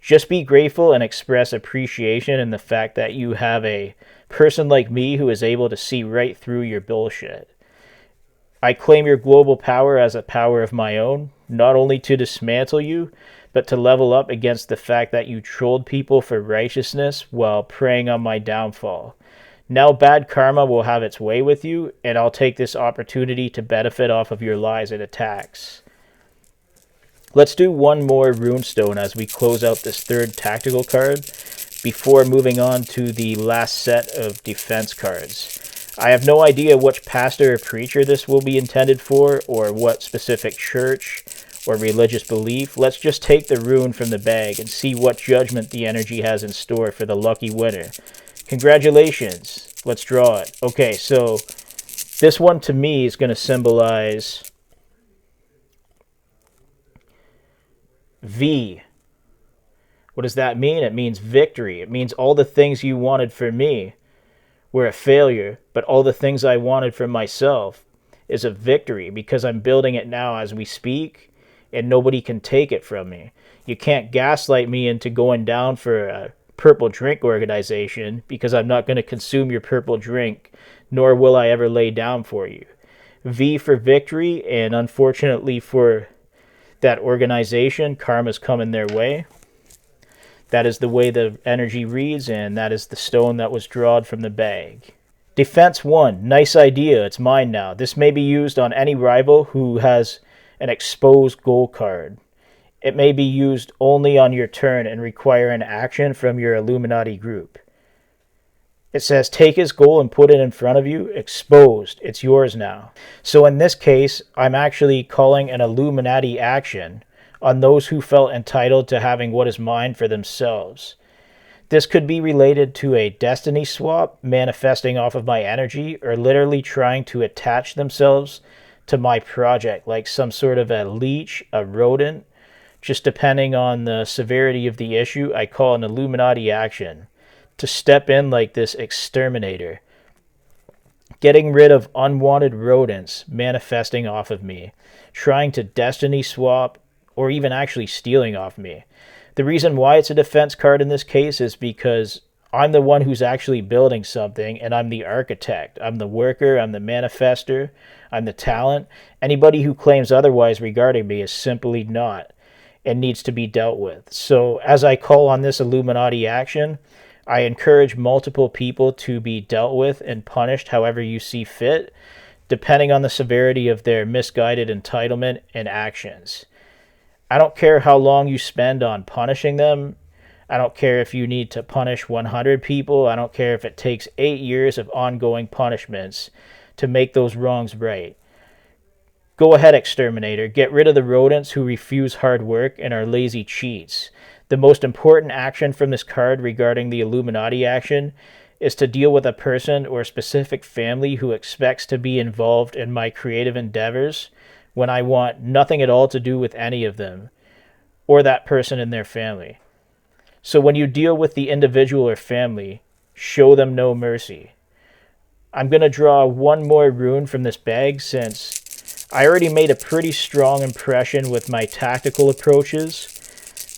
Just be grateful and express appreciation in the fact that you have a person like me who is able to see right through your bullshit. I claim your global power as a power of my own, not only to dismantle you, but to level up against the fact that you trolled people for righteousness while preying on my downfall. Now bad karma will have its way with you, and I'll take this opportunity to benefit off of your lies and attacks. Let's do one more runestone as we close out this third tactical card before moving on to the last set of defense cards. I have no idea which pastor or preacher this will be intended for, or what specific church or religious belief. Let's just take the rune from the bag and see what judgment the energy has in store for the lucky winner. Congratulations. Let's draw it. Okay, so this one to me is going to symbolize V. What does that mean? It means victory. It means all the things you wanted for me were a failure, but all the things I wanted for myself is a victory because I'm building it now as we speak, and nobody can take it from me. You can't gaslight me into going down for a purple drink organization because I'm not going to consume your purple drink, nor will I ever lay down for you. V for victory, and unfortunately for that organization, karma's coming their way. That is the way the energy reads, and that is the stone that was drawn from the bag. Defense 1. Nice idea. It's mine now. This may be used on any rival who has an exposed goal card. It may be used only on your turn and require an action from your Illuminati group. It says, take his goal and put it in front of you. Exposed. It's yours now. So in this case, I'm actually calling an Illuminati action on those who felt entitled to having what is mine for themselves. This could be related to a destiny swap, manifesting off of my energy, or literally trying to attach themselves to my project, like some sort of a leech, a rodent. Just depending on the severity of the issue, I call an Illuminati action to step in like this exterminator, getting rid of unwanted rodents manifesting off of me, trying to destiny swap, or even actually stealing off me. The reason why it's a defense card in this case is because I'm the one who's actually building something, and I'm the architect. I'm the worker, I'm the manifester, I'm the talent. Anybody who claims otherwise regarding me is simply not and needs to be dealt with. So as I call on this Illuminati action, I encourage multiple people to be dealt with and punished however you see fit, depending on the severity of their misguided entitlement and actions. I don't care how long you spend on punishing them. I don't care if you need to punish 100 people. I don't care if it takes 8 years of ongoing punishments to make those wrongs right. Go ahead, exterminator. Get rid of the rodents who refuse hard work and are lazy cheats. The most important action from this card regarding the Illuminati action is to deal with a person or a specific family who expects to be involved in my creative endeavors when I want nothing at all to do with any of them or that person and their family. So when you deal with the individual or family, show them no mercy. I'm going to draw one more rune from this bag since I already made a pretty strong impression with my tactical approaches,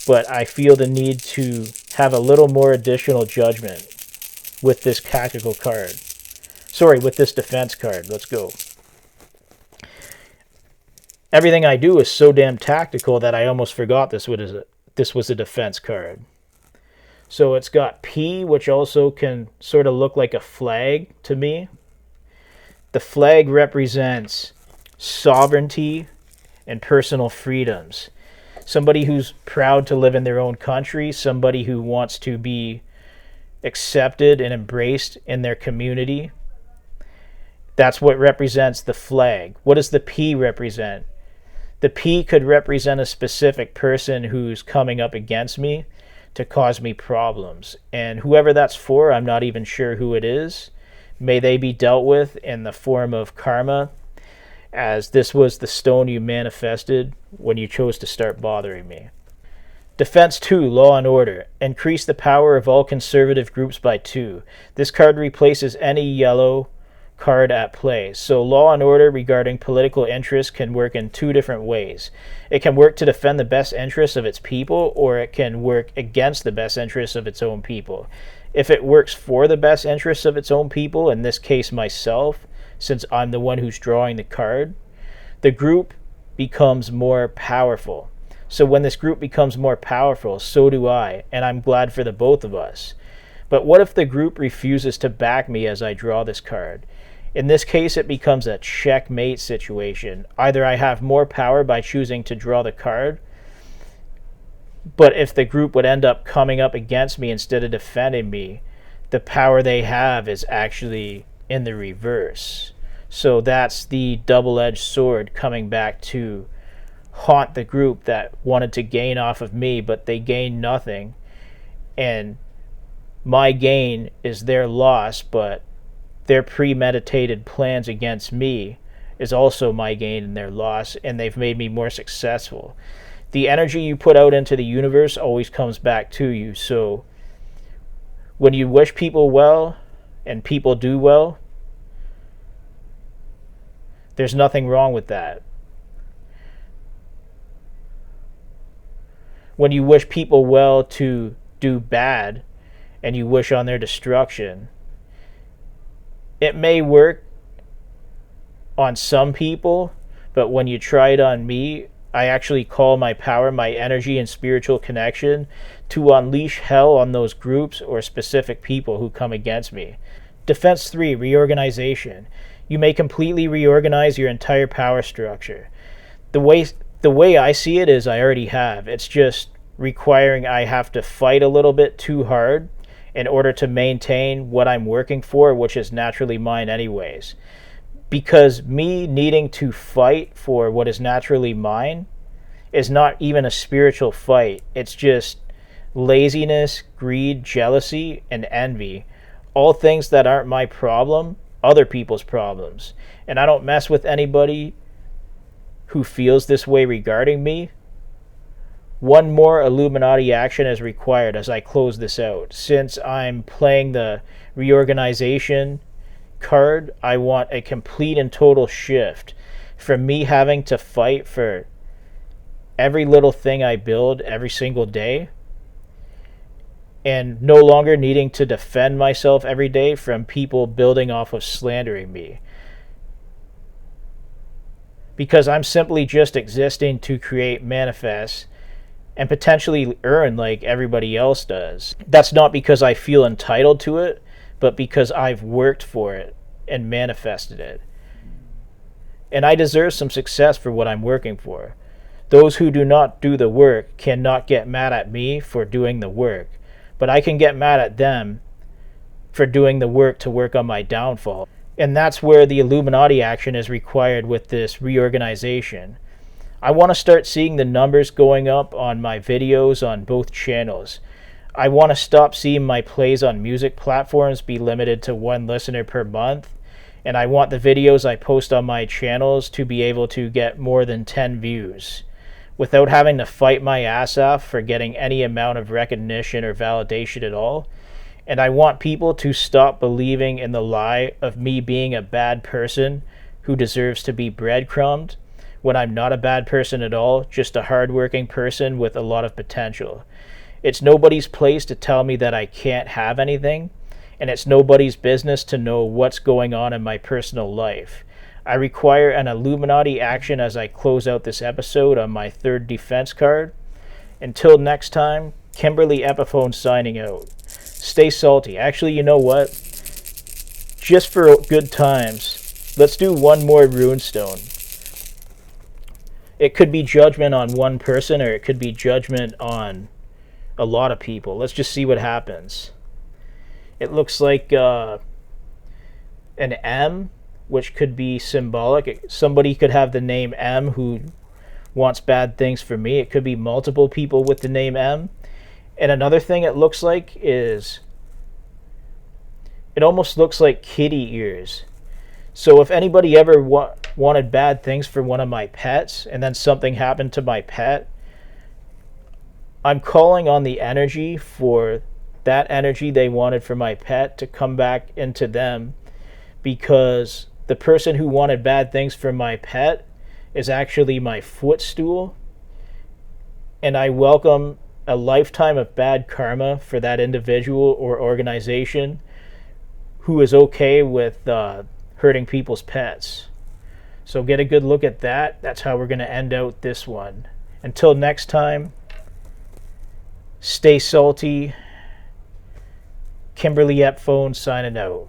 but I feel the need to have a little more additional judgment with this tactical card. Sorry, with this defense card. Let's go. Everything I do is so damn tactical that I almost forgot this was a defense card. So it's got P, which also can sort of look like a flag to me. The flag represents sovereignty and personal freedoms. Somebody who's proud to live in their own country, somebody who wants to be accepted and embraced in their community. That's what represents the flag. What does the P represent? The P could represent a specific person who's coming up against me to cause me problems. And whoever that's for, I'm not even sure who it is. May they be dealt with in the form of karma, as this was the stone you manifested when you chose to start bothering me. Defense 2, Law and Order. Increase the power of all conservative groups by 2. This card replaces any yellow card at play. So law and order regarding political interests can work in two different ways. It can work to defend the best interests of its people, or it can work against the best interests of its own people. If it works for the best interests of its own people, in this case myself, since I'm the one who's drawing the card, the group becomes more powerful. So when this group becomes more powerful, so do I, and I'm glad for the both of us. But what if the group refuses to back me as I draw this card? In this case, it becomes a checkmate situation. Either I have more power by choosing to draw the card, but if the group would end up coming up against me instead of defending me, the power they have is actually in the reverse. So that's the double-edged sword coming back to haunt the group that wanted to gain off of me, but they gained nothing. And my gain is their loss, but their premeditated plans against me is also my gain and their loss, and they've made me more successful. The energy you put out into the universe always comes back to you. So when you wish people well and people do well, there's nothing wrong with that. When you wish people well to do bad and you wish on their destruction, it may work on some people, but when you try it on me, I actually call my power, my energy, and spiritual connection to unleash hell on those groups or specific people who come against me. Defense 3, reorganization. You may completely reorganize your entire power structure. The way I see it is I already have. It's just requiring I have to fight a little bit too hard in order to maintain what I'm working for, which is naturally mine anyways. Because me needing to fight for what is naturally mine is not even a spiritual fight. It's just laziness, greed, jealousy, and envy. All things that aren't my problem, other people's problems. And I don't mess with anybody who feels this way regarding me. One more Illuminati action is required as I close this out. Since I'm playing the reorganization card, I want a complete and total shift from me having to fight for every little thing I build every single day, and no longer needing to defend myself every day from people building off of slandering me. Because I'm simply just existing to create, manifest, and potentially earn like everybody else does. That's not because I feel entitled to it, but because I've worked for it and manifested it. And I deserve some success for what I'm working for. Those who do not do the work cannot get mad at me for doing the work, but I can get mad at them for doing the work to work on my downfall. And that's where the Illuminati action is required with this reorganization. I want to start seeing the numbers going up on my videos on both channels. I want to stop seeing my plays on music platforms be limited to 1 listener per month, and I want the videos I post on my channels to be able to get more than 10 views without having to fight my ass off for getting any amount of recognition or validation at all. And I want people to stop believing in the lie of me being a bad person who deserves to be breadcrumbed, when I'm not a bad person at all, just a hardworking person with a lot of potential. It's nobody's place to tell me that I can't have anything, and it's nobody's business to know what's going on in my personal life. I require an Illuminati action as I close out this episode on my 3rd defense card. Until next time, Kimberly Epiphone signing out. Stay salty. Actually, you know what? Just for good times, let's do one more runestone. It could be judgment on one person, or it could be judgment on a lot of people. Let's just see what happens. It looks like an M, which could be symbolic. Somebody could have the name M who wants bad things for me. It could be multiple people with the name M. And another thing it looks like is, it almost looks like kitty ears. So if anybody ever wanted bad things for one of my pets, and then something happened to my pet, I'm calling on the energy for that energy they wanted for my pet to come back into them, because the person who wanted bad things for my pet is actually my footstool, and I welcome a lifetime of bad karma for that individual or organization who is okay with hurting people's pets. So get a good look at that. That's how we're going to end out this one. Until next time, stay salty. Kimberly Epphone signing out.